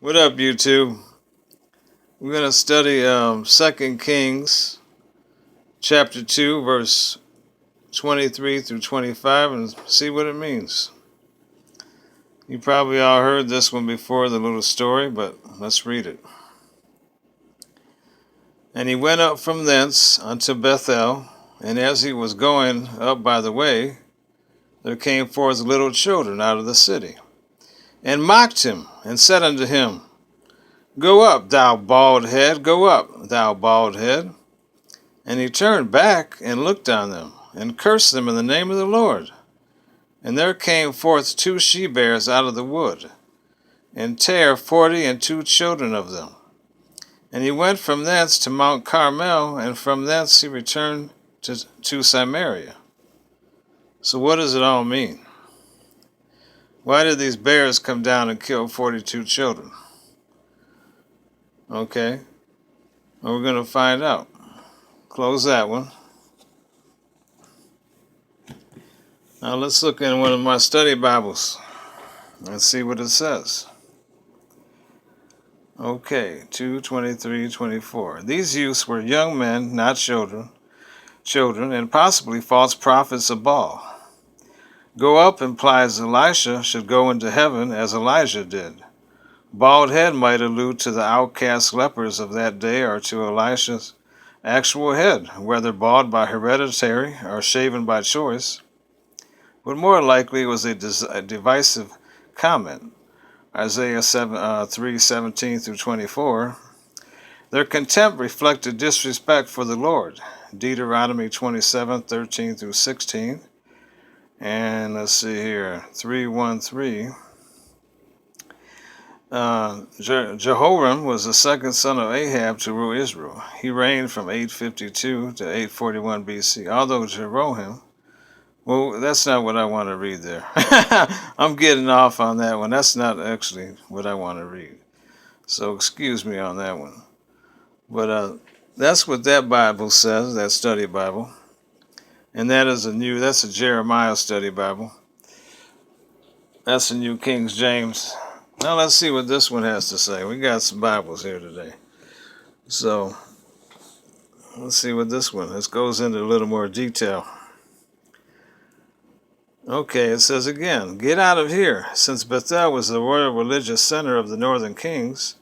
What up, YouTube? We're going to study 2 Kings chapter 2, verse 23 through 25 and see what it means. You probably all heard this one before, the little story, but let's read it. And he went up from thence unto Bethel, and as he was going up by the way, there came forth little children out of the city, and mocked him, and said unto him, Go up, thou bald head, go up, thou bald head. And he turned back and looked on them, and cursed them in the name of the Lord. And there came forth 2 she-bears out of the wood, and tare 42 children of them. And he went from thence to Mount Carmel, and from thence he returned to Samaria. So what does it all mean? Why did these bears come down and kill 42 children? Okay, well, we're going to find out. Close that one. Now let's look in one of my study Bibles and see what it says. Okay, 2:23-24. These youths were young men, not children, and possibly false prophets of Baal. Go up implies Elisha should go into heaven as Elijah did. Bald head might allude to the outcast lepers of that day or to Elisha's actual head, whether bald by hereditary or shaven by choice. But more likely it was a divisive comment. Isaiah 3:17-24. Their contempt reflected disrespect for the Lord. Deuteronomy 27:13-16. And let's see here, 3:1-3. Jehoram was the second son of Ahab to rule Israel. He reigned from 852 to 841 BC. Although Jehoram, well, that's not what I want to read there. I'm getting off on that one. That's not actually what I want to read. So excuse me on that one. But that's what that Bible says, that study Bible. And that's a Jeremiah study Bible. That's a New King James. Now let's see what this one has to say. We got some Bibles here today. So let's see what this one. This goes into a little more detail. Okay, it says again, get out of here, since Bethel was the royal religious center of the northern kings.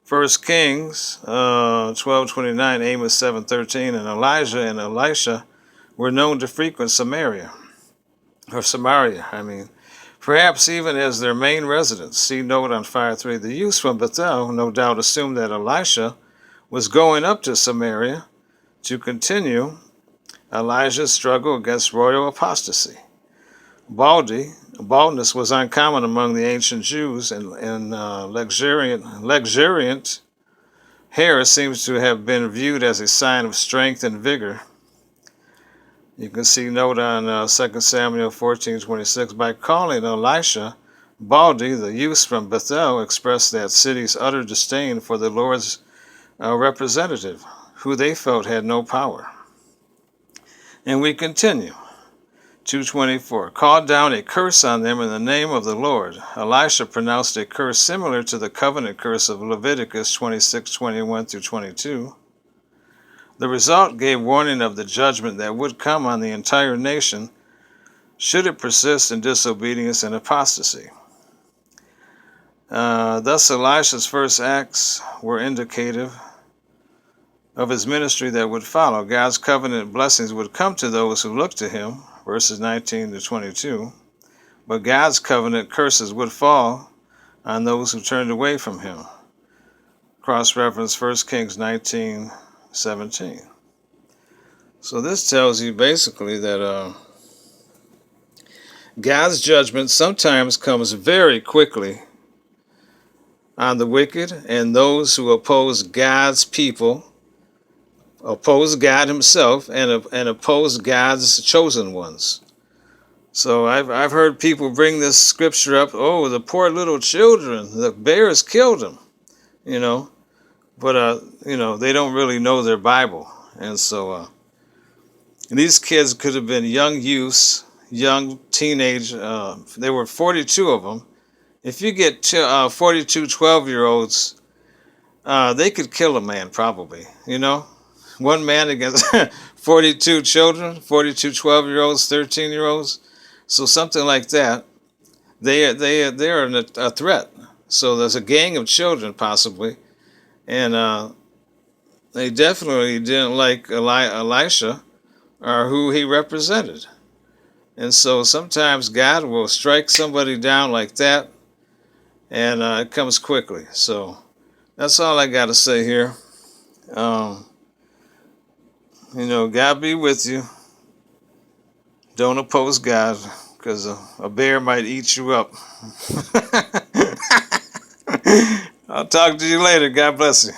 1 Kings 12:29, Amos 7:13, and Elijah and Elisha were known to frequent Samaria. Perhaps even as their main residence. See note on 5:3. The youths from Bethel no doubt assumed that Elisha was going up to Samaria to continue Elijah's struggle against royal apostasy. Baldness was uncommon among the ancient Jews, and luxuriant hair seems to have been viewed as a sign of strength and vigor. You can see note on 2 Samuel 14:26. By calling Elisha baldy, the youths from Bethel expressed that city's utter disdain for the Lord's representative, who they felt had no power. And we continue. 2:24. Called down a curse on them in the name of the Lord. Elisha pronounced a curse similar to the covenant curse of Leviticus 26:21-22. The result gave warning of the judgment that would come on the entire nation should it persist in disobedience and apostasy. Thus Elisha's first acts were indicative of his ministry that would follow. God's covenant blessings would come to those who looked to him, verses 19-22, but God's covenant curses would fall on those who turned away from him. Cross-reference 1 Kings 19:17. So this tells you basically that God's judgment sometimes comes very quickly on the wicked and those who oppose God's people, oppose God himself, and oppose God's chosen ones. So I've heard people bring this scripture up, oh, the poor little children, the bears killed them, but they don't really know their Bible. And so these kids could have been young youths, young teenage, there were 42 of them, If you get 42 12-year-olds, they could kill a man probably, you know? One man against 42 children, 42 12-year-olds, 13-year-olds. So something like that. They're a threat. So there's a gang of children possibly, and they definitely didn't like Elisha or who he represented. And so sometimes God will strike somebody down like that, and it comes quickly. So that's all I got to say here. Um, God be with you. Don't oppose God, because a bear might eat you up. I'll talk to you later. God bless you.